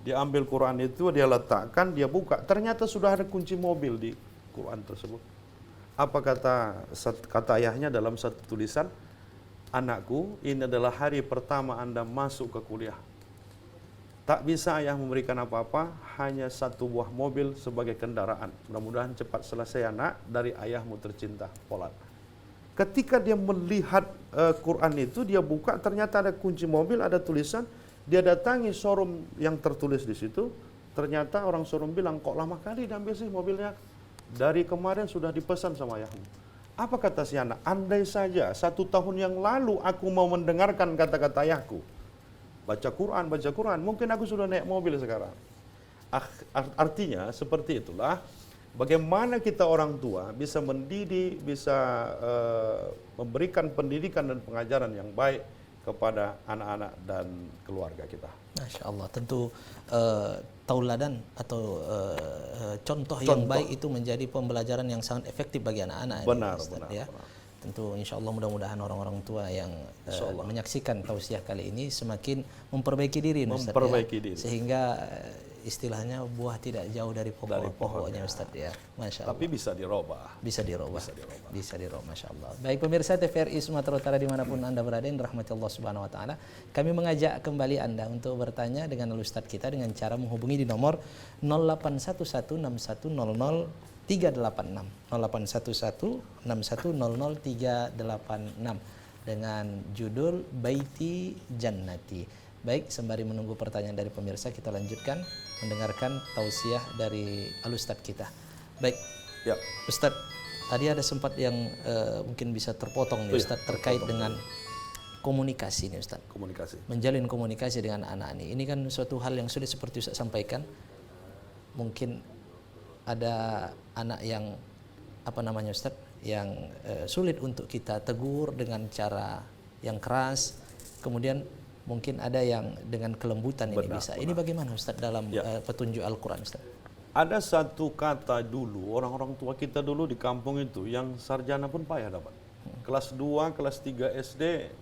Dia ambil Quran itu, dia letakkan, dia buka. Ternyata sudah ada kunci mobil di Quran tersebut. Apa kata ayahnya dalam satu tulisan? "Anakku, ini adalah hari pertama Anda masuk ke kuliah. Tak bisa ayah memberikan apa-apa, hanya 1 buah mobil sebagai kendaraan. Mudah-mudahan cepat selesai anak, dari ayahmu tercinta, Polat." Ketika dia melihat Quran itu, dia buka, ternyata ada kunci mobil, ada tulisan. Dia datangi showroom yang tertulis di situ. Ternyata orang showroom bilang, "Kok lama kali diambil sih mobilnya? Dari kemarin sudah dipesan sama ayahmu." Apa kata si anak? "Andai saja 1 tahun yang lalu aku mau mendengarkan kata-kata ayahku, baca Quran, mungkin aku sudah naik mobil sekarang." Artinya seperti itulah bagaimana kita orang tua bisa mendidik, bisa memberikan pendidikan dan pengajaran yang baik kepada anak-anak dan keluarga kita. Masya Allah, tentu tauladan atau contoh yang baik itu menjadi pembelajaran yang sangat efektif bagi anak-anak. Benar, Ustaz, benar, ya. benar. Tentu insya Allah mudah-mudahan orang-orang tua yang menyaksikan tausiah kali ini semakin memperbaiki diri, Ustaz, memperbaiki ya. diri. Sehingga istilahnya buah tidak jauh dari pokoknya, Ustaz, ya. Masya Allah. Tapi bisa dirubah. Bisa dirubah. Masya Allah. Baik pemirsa TVRI Sumatera Utara dimanapun Anda berada, yang dirahmati Allah Subhanahu Wa Taala, kami mengajak kembali Anda untuk bertanya dengan Ustadz kita dengan cara menghubungi di nomor 081161000386 081161000386 dengan judul Baiti Jannati. Baik, sembari menunggu pertanyaan dari pemirsa, kita lanjutkan mendengarkan tausiah dari Al-Ustadz kita. Baik, Ya. Ustadz, tadi ada sempat yang mungkin bisa terpotong nih Ustadz terkait dengan komunikasi nih Ustadz. Komunikasi. Menjalin komunikasi dengan anak ini. Ini kan suatu hal yang sudah seperti Ustadz sampaikan. Mungkin ada anak yang Ustadz, yang sulit untuk kita tegur dengan cara yang keras. Kemudian mungkin ada yang dengan kelembutan ini bisa. Ini bagaimana Ustadz dalam petunjuk Al-Quran Ustadz? Ada satu kata dulu, orang-orang tua kita dulu di kampung itu yang sarjana pun payah dapat. Kelas 2, kelas 3 SD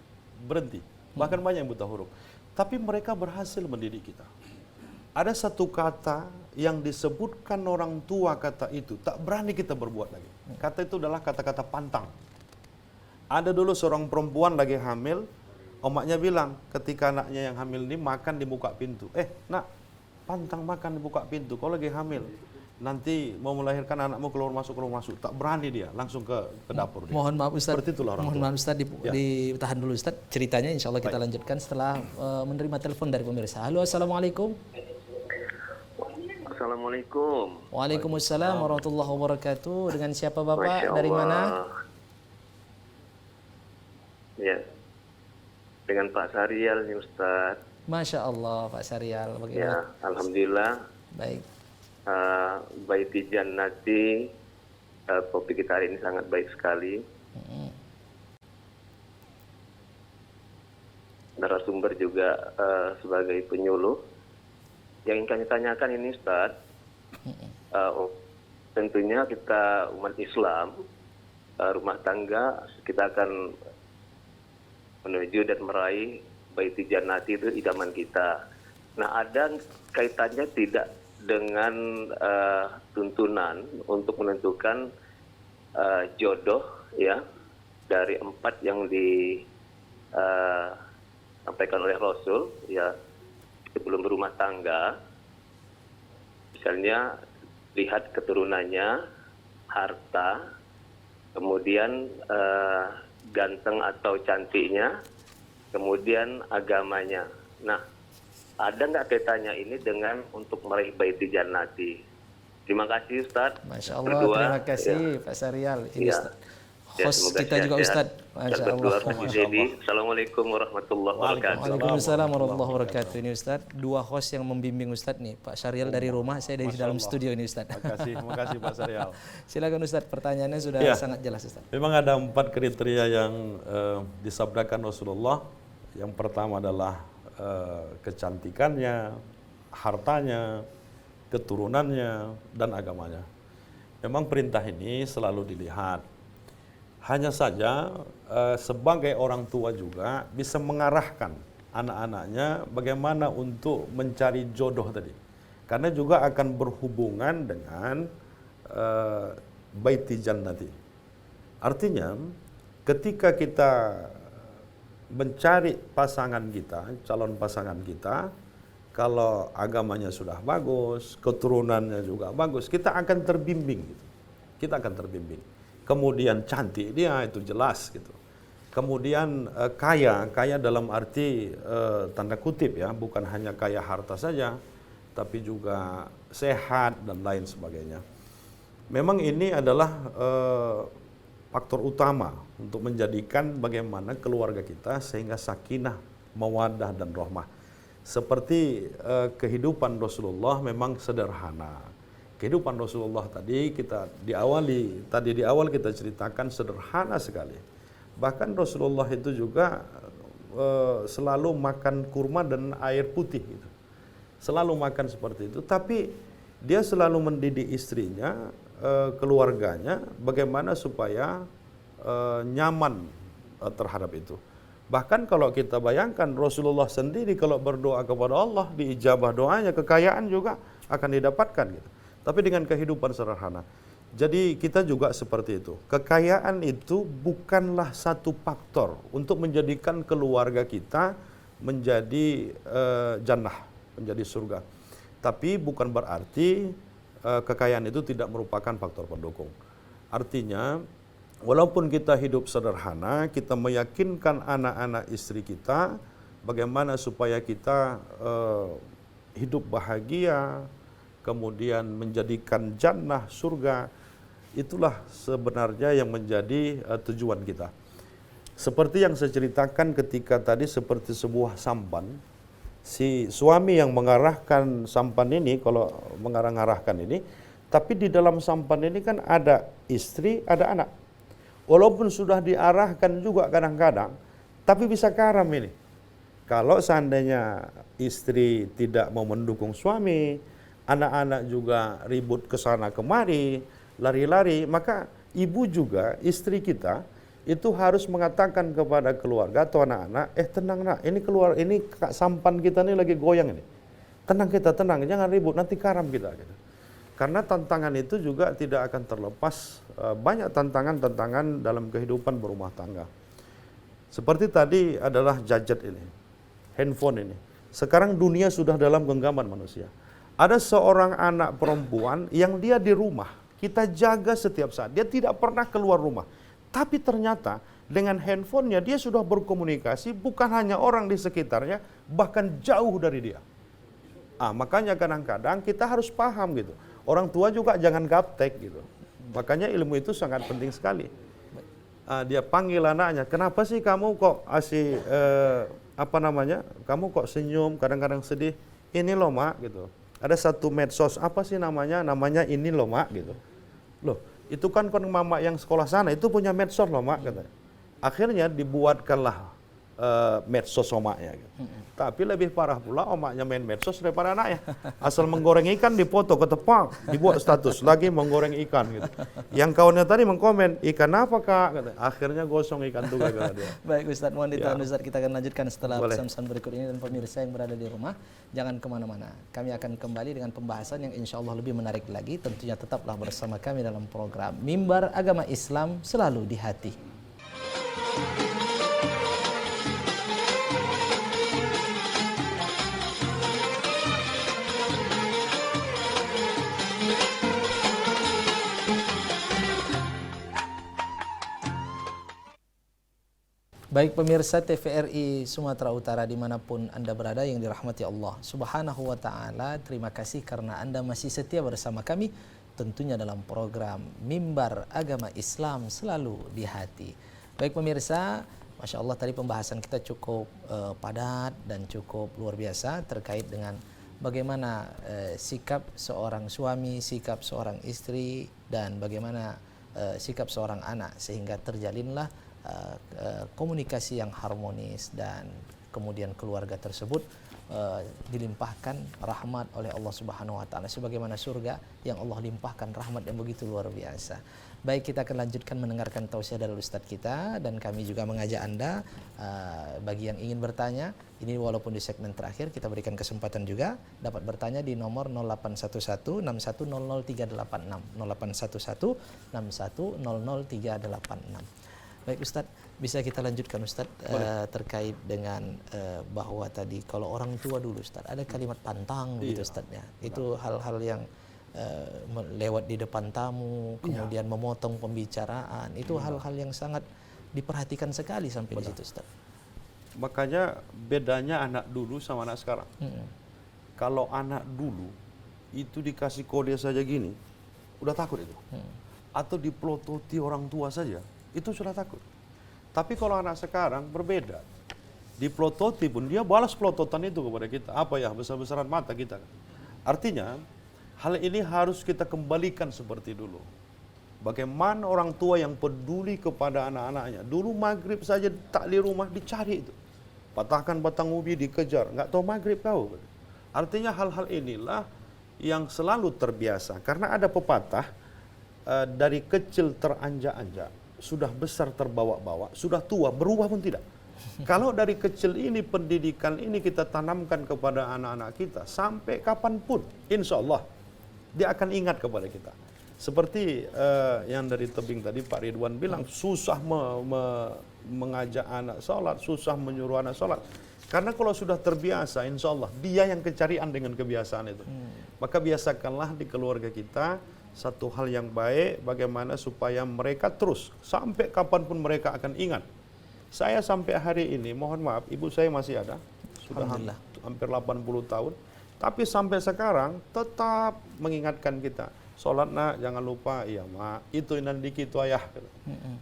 berhenti. Bahkan banyak yang buta huruf. Tapi mereka berhasil mendidik kita. Ada satu kata yang disebutkan orang tua kata itu, tak berani kita berbuat lagi. Kata itu adalah kata-kata pantang. Ada dulu seorang perempuan lagi hamil, omaknya bilang ketika anaknya yang hamil ini makan dibuka pintu. Nak, pantang makan dibuka pintu, kau lagi hamil. Nanti mau melahirkan anakmu keluar masuk. Tak berani dia, langsung ke dapur dia. Mohon maaf Ustadz. Seperti itulah orang Mohon tua. maaf Ustadz, ditahan dulu Ustadz. Ceritanya insya Allah kita lanjutkan setelah menerima telepon dari pemirsa. Halo, Assalamualaikum. Assalamualaikum. Waalaikumsalam warahmatullahi wabarakatuh. Dengan siapa Bapak? Masya Dari mana? Allah. Ya, dengan Pak Sarial nih Ustaz. Masya Allah Pak Sarial. Ya, Bagaimana? Alhamdulillah. Baik. Baiti Jannati, topik kita hari ini sangat baik sekali. Narasumber juga sebagai penyuluh. Yang ingin kami tanyakan ini Ustaz, tentunya kita umat Islam, rumah tangga, kita akan menuju dan meraih Baiti Jannati, itu idaman kita. Nah, ada kaitannya tidak dengan tuntunan untuk menentukan jodoh ya dari 4 yang disampaikan oleh Rasul ya sebelum berumah tangga, misalnya lihat keturunannya, harta, kemudian ganteng atau cantiknya, kemudian agamanya. Nah, ada nggak kaitannya ini dengan untuk meraih Baiti Jannati? Terima kasih Ustaz. Masya Allah, terima kasih Pak Sarial. Ini host kita juga Ustaz. Masya Allah. Assalamualaikum warahmatullahi wabarakatuh. Waalaikumsalam warahmatullahi wabarakatuh. Ini Ustaz, 2 host yang membimbing Ustaz nih. Pak Sarial dari rumah, saya dari dalam studio ini Ustaz. Terima kasih Pak Sarial. Silakan Ustaz, pertanyaannya sudah sangat jelas Ustaz. Memang ada 4 kriteria yang disabdakan Rasulullah. Yang pertama adalah kecantikannya, hartanya, keturunannya, dan agamanya. Memang perintah ini selalu dilihat. Hanya saja sebagai orang tua juga bisa mengarahkan anak-anaknya bagaimana untuk mencari jodoh tadi. Karena juga akan berhubungan dengan Baiti Jannati. Artinya ketika kita mencari pasangan kita, calon pasangan kita, kalau agamanya sudah bagus, keturunannya juga bagus, kita akan terbimbing gitu. Kita akan terbimbing. Kemudian cantik dia, itu jelas gitu. Kemudian kaya dalam arti tanda kutip ya, bukan hanya kaya harta saja, tapi juga sehat dan lain sebagainya. Memang ini adalah faktor utama untuk menjadikan bagaimana keluarga kita sehingga sakinah, mawaddah dan rahmah. Seperti kehidupan Rasulullah memang sederhana. Kehidupan Rasulullah tadi di awal kita ceritakan sederhana sekali. Bahkan Rasulullah itu juga selalu makan kurma dan air putih gitu. Selalu makan seperti itu, tapi dia selalu mendidik istrinya, keluarganya bagaimana supaya nyaman terhadap itu. Bahkan kalau kita bayangkan Rasulullah sendiri kalau berdoa kepada Allah, diijabah doanya, kekayaan juga akan didapatkan gitu. Tapi dengan kehidupan sederhana. Jadi kita juga seperti itu. Kekayaan itu bukanlah satu faktor untuk menjadikan keluarga kita menjadi jannah, menjadi surga. Tapi bukan berarti kekayaan itu tidak merupakan faktor pendukung. Artinya, walaupun kita hidup sederhana, kita meyakinkan anak-anak istri kita bagaimana supaya kita hidup bahagia, kemudian menjadikan jannah, surga, Itulah sebenarnya yang menjadi tujuan kita. Seperti yang saya ceritakan ketika tadi, seperti sebuah sampan, si suami yang mengarahkan sampan ini, kalau mengarahkan ini, tapi di dalam sampan ini kan ada istri, ada anak. Walaupun sudah diarahkan juga kadang-kadang, tapi bisa karam ini. Kalau seandainya istri tidak mau mendukung suami, anak-anak juga ribut ke sana kemari, lari-lari, maka ibu juga, istri kita, itu harus mengatakan kepada keluarga atau anak-anak, tenang nak, ini keluar, ini sampan kita ini lagi goyang ini. Tenang kita, tenang, jangan ribut, nanti karam kita. Gitu. Karena tantangan itu juga tidak akan terlepas, banyak tantangan-tantangan dalam kehidupan berumah tangga. Seperti tadi adalah gadget ini, handphone ini. Sekarang dunia sudah dalam genggaman manusia. Ada seorang anak perempuan yang dia di rumah, kita jaga setiap saat, dia tidak pernah keluar rumah. Tapi ternyata dengan handphonenya dia sudah berkomunikasi bukan hanya orang di sekitarnya, bahkan jauh dari dia. Makanya kadang-kadang kita harus paham gitu. Orang tua juga jangan gaptek gitu. Makanya ilmu itu sangat penting sekali. Dia panggil anaknya, kenapa sih kamu kok kamu kok senyum, kadang-kadang sedih. Ini loh mak gitu. Ada satu medsos, apa sih namanya? Namanya ini loh mak gitu. Loh, itu kan mama yang sekolah sana, itu punya medsos loh mak katanya. Akhirnya dibuatkanlah medsos omaknya. Gitu. Tapi lebih parah pula omaknya main medsos daripada anaknya. Asal menggoreng ikan dipoto ke tepak, dibuat status lagi menggoreng ikan gitu. Yang kawannya tadi mengkomen, ikan apa kak? Katanya. Akhirnya gosong ikan itu gara-gara dia. Baik Ustadz, mohon ditahan Ya. Ustadz, kita akan lanjutkan setelah Boleh. pesan-pesan berikut ini, dan pemirsa yang berada di rumah jangan kemana-mana. Kami akan kembali dengan pembahasan yang insya Allah lebih menarik lagi. Tentunya tetaplah bersama kami dalam program Mimbar Agama Islam Selalu di Hati. Baik pemirsa TVRI Sumatera Utara dimanapun Anda berada yang dirahmati Allah Subhanahu wa Ta'ala, terima kasih karena Anda masih setia bersama kami tentunya dalam program Mimbar Agama Islam Selalu di Hati. Baik pemirsa, Masya Allah tadi pembahasan kita cukup padat dan cukup luar biasa terkait dengan bagaimana sikap seorang suami, sikap seorang istri, dan bagaimana sikap seorang anak sehingga terjalinlah komunikasi yang harmonis dan kemudian keluarga tersebut dilimpahkan rahmat oleh Allah Subhanahu wa Ta'ala sebagaimana surga yang Allah limpahkan rahmat yang begitu luar biasa. Baik, kita akan lanjutkan mendengarkan tausiah dari Ustadz kita, dan kami juga mengajak Anda bagi yang ingin bertanya, ini walaupun di segmen terakhir kita berikan kesempatan juga dapat bertanya di nomor 0811 6100 386 0811 6100 386. Baik Ustadz, bisa kita lanjutkan Ustadz terkait dengan bahwa tadi kalau orang tua dulu Ustadz ada kalimat pantang gitu Ustadz ya. Itu hal-hal yang lewat di depan tamu, kemudian memotong pembicaraan, itu hal-hal yang sangat diperhatikan sekali sampai di situ Ustadz. Makanya bedanya anak dulu sama anak sekarang. Kalau anak dulu itu dikasih kode saja gini, udah takut itu. Atau dipelototi orang tua saja, itu sudah takut. Tapi kalau anak sekarang berbeda. Dipelototi pun dia balas pelototan itu kepada kita. Apa ya, besar-besaran mata kita. Artinya hal ini harus kita kembalikan seperti dulu. Bagaimana orang tua yang peduli kepada anak-anaknya. Dulu maghrib saja tak di rumah dicari itu. Patahkan batang ubi dikejar, nggak tahu maghrib kau. Artinya hal-hal inilah yang selalu terbiasa. Karena ada pepatah, dari kecil teranja-anja, sudah besar terbawa-bawa, sudah tua berubah pun tidak. Kalau dari kecil ini pendidikan ini kita tanamkan kepada anak-anak kita, sampai kapanpun insya Allah dia akan ingat kepada kita. Seperti yang dari tebing tadi Pak Ridwan bilang, susah mengajak anak sholat, susah menyuruh anak sholat. Karena kalau sudah terbiasa, insya Allah dia yang kecarian dengan kebiasaan itu. Maka biasakanlah di keluarga kita satu hal yang baik, bagaimana supaya mereka terus sampai kapanpun mereka akan ingat. Saya sampai hari ini, mohon maaf, ibu saya masih ada, sudah hampir 80 tahun, tapi sampai sekarang tetap mengingatkan kita Sholat nak, jangan lupa. Iya mak, itu nan dikit itu ayah.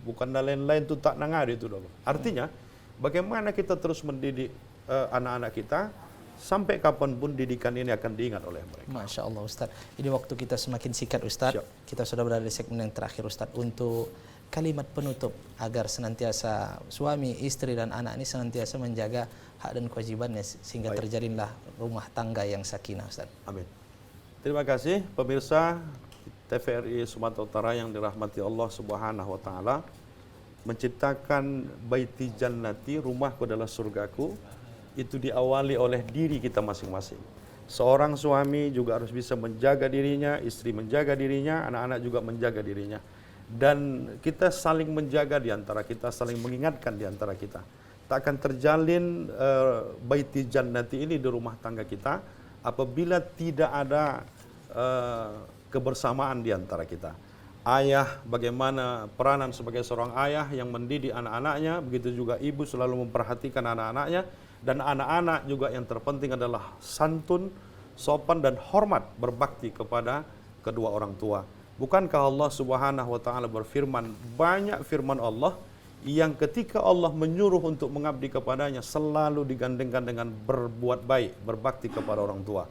Bukan dan lain-lain itu tak nangari itu dulu. Artinya, bagaimana kita terus mendidik anak-anak kita, sampai kapanpun didikan ini akan diingat oleh mereka. Masya Allah Ustaz. Ini waktu kita semakin singkat Ustaz. Siap. Kita sudah berada di segmen yang terakhir Ustaz. Untuk kalimat penutup agar senantiasa suami, istri dan anak ini senantiasa menjaga hak dan kewajibannya sehingga Baik. terjalinlah rumah tangga yang sakinah Ustaz. Amin. Terima kasih pemirsa TVRI Sumatera Utara yang dirahmati Allah Subhanahu wa taala. Menciptakan baiti jannati, rumahku adalah surgaku, itu diawali oleh diri kita masing-masing. Seorang suami juga harus bisa menjaga dirinya, istri menjaga dirinya, anak-anak juga menjaga dirinya. Dan kita saling menjaga di antara kita, saling mengingatkan di antara kita. Tak akan terjalin baiti jannati ini di rumah tangga kita apabila tidak ada kebersamaan di antara kita. Ayah, bagaimana peranan sebagai seorang ayah yang mendidik anak-anaknya, begitu juga ibu selalu memperhatikan anak-anaknya, dan anak-anak juga yang terpenting adalah santun, sopan dan hormat berbakti kepada kedua orang tua. Bukankah Allah Subhanahu wa taala berfirman, banyak firman Allah yang ketika Allah menyuruh untuk mengabdi kepadanya selalu digandengkan dengan berbuat baik, berbakti kepada orang tua.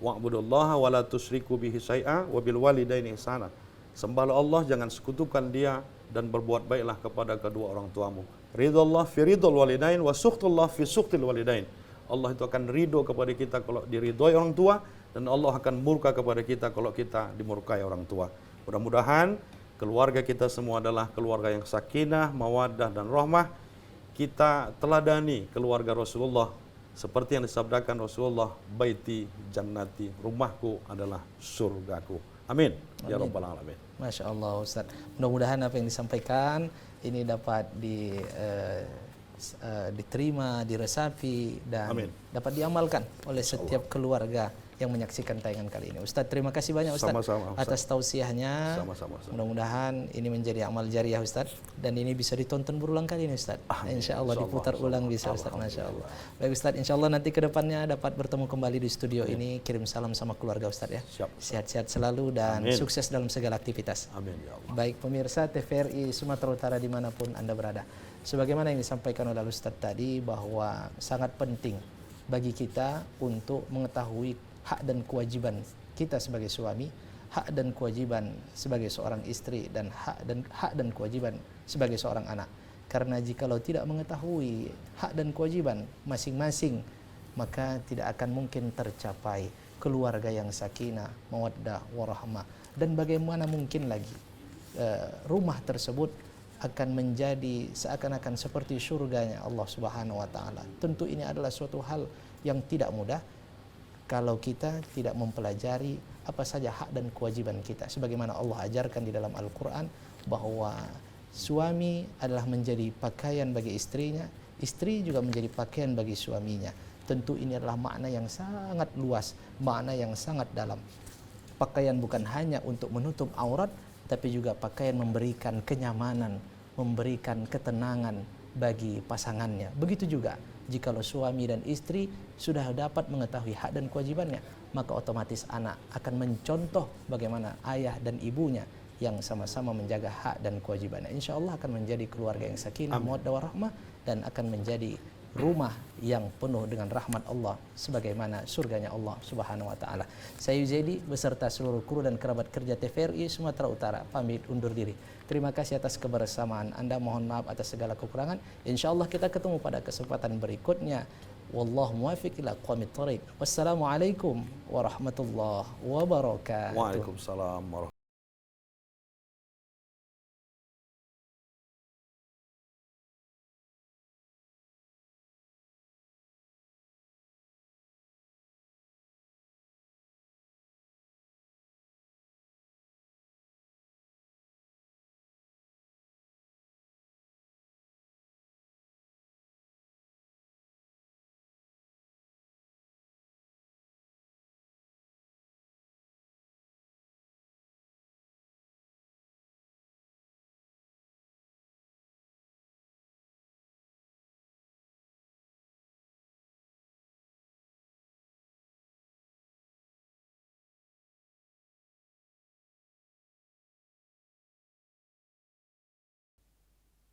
Wa'budullaha wa la tusyriku bihi syai'a wa bil walidaini ihsana. Sembahlah Allah, jangan sekutukan Dia, dan berbuat baiklah kepada kedua orang tuamu. Ridullah fi ridul walidain wa sukhtullah fi sukhtil walidain. Allah itu akan ridho kepada kita kalau diridhoi orang tua, dan Allah akan murka kepada kita kalau kita dimurkai orang tua. Mudah-mudahan keluarga kita semua adalah keluarga yang sakinah, mawaddah dan rahmah. Kita teladani keluarga Rasulullah seperti yang disabdakan Rasulullah, baiti jannati, rumahku adalah surgaku. Amin. Ya Rabbal Alamin. Masya Allah Ustaz. Mudah-mudahan apa yang disampaikan ini dapat diterima, diresapi dan Amin. dapat diamalkan oleh setiap keluarga yang menyaksikan tayangan kali ini. Ustaz, terima kasih banyak Ustaz Sama-sama, Ustaz. atas tausiahnya. Sama-sama, Ustaz. Mudah-mudahan ini menjadi amal jariah Ustaz, dan ini bisa ditonton berulang kali ini Ustaz. Insya Allah diputar ulang bisa Ustaz. Masya Allah. Baik Ustaz, insya Allah nanti ke depannya dapat bertemu kembali di studio ini. Kirim salam sama keluarga Ustaz ya. Siap, Ustaz. Sehat-sehat selalu dan Amin. sukses dalam segala aktivitas. Amin ya Allah. Baik pemirsa TVRI Sumatera Utara dimanapun Anda berada, sebagaimana yang disampaikan oleh Ustaz tadi, bahwa sangat penting bagi kita untuk mengetahui hak dan kewajiban kita sebagai suami, hak dan kewajiban sebagai seorang istri, dan hak dan kewajiban sebagai seorang anak. Karena jikalau tidak mengetahui hak dan kewajiban masing-masing, maka tidak akan mungkin tercapai keluarga yang sakinah, mawaddah, warahmah. Dan bagaimana mungkin lagi rumah tersebut akan menjadi seakan-akan seperti surganya Allah Subhanahu wa taala. Tentu ini adalah suatu hal yang tidak mudah kalau kita tidak mempelajari apa saja hak dan kewajiban kita. Sebagaimana Allah ajarkan di dalam Al-Quran bahwa suami adalah menjadi pakaian bagi istrinya, istri juga menjadi pakaian bagi suaminya. Tentu ini adalah makna yang sangat luas, makna yang sangat dalam. Pakaian bukan hanya untuk menutup aurat, tapi juga pakaian memberikan kenyamanan, memberikan ketenangan bagi pasangannya. Begitu juga jikalau suami dan istri sudah dapat mengetahui hak dan kewajibannya, maka otomatis anak akan mencontoh bagaimana ayah dan ibunya yang sama-sama menjaga hak dan kewajibannya. Insya Allah akan menjadi keluarga yang sakinah, mawaddah warahmah, dan akan menjadi rumah yang penuh dengan rahmat Allah sebagaimana surganya Allah Subhanahu wa taala. Saya Yuzaidi beserta seluruh kru dan kerabat kerja TVRI Sumatera Utara pamit undur diri. Terima kasih atas kebersamaan Anda, mohon maaf atas segala kekurangan. Insyaallah kita ketemu pada kesempatan berikutnya. Wallahu muwaffiq ila aqwamit thoriq. Wassalamualaikum warahmatullahi wabarakatuh. Waalaikumsalam warahmatullahi wabarakatuh.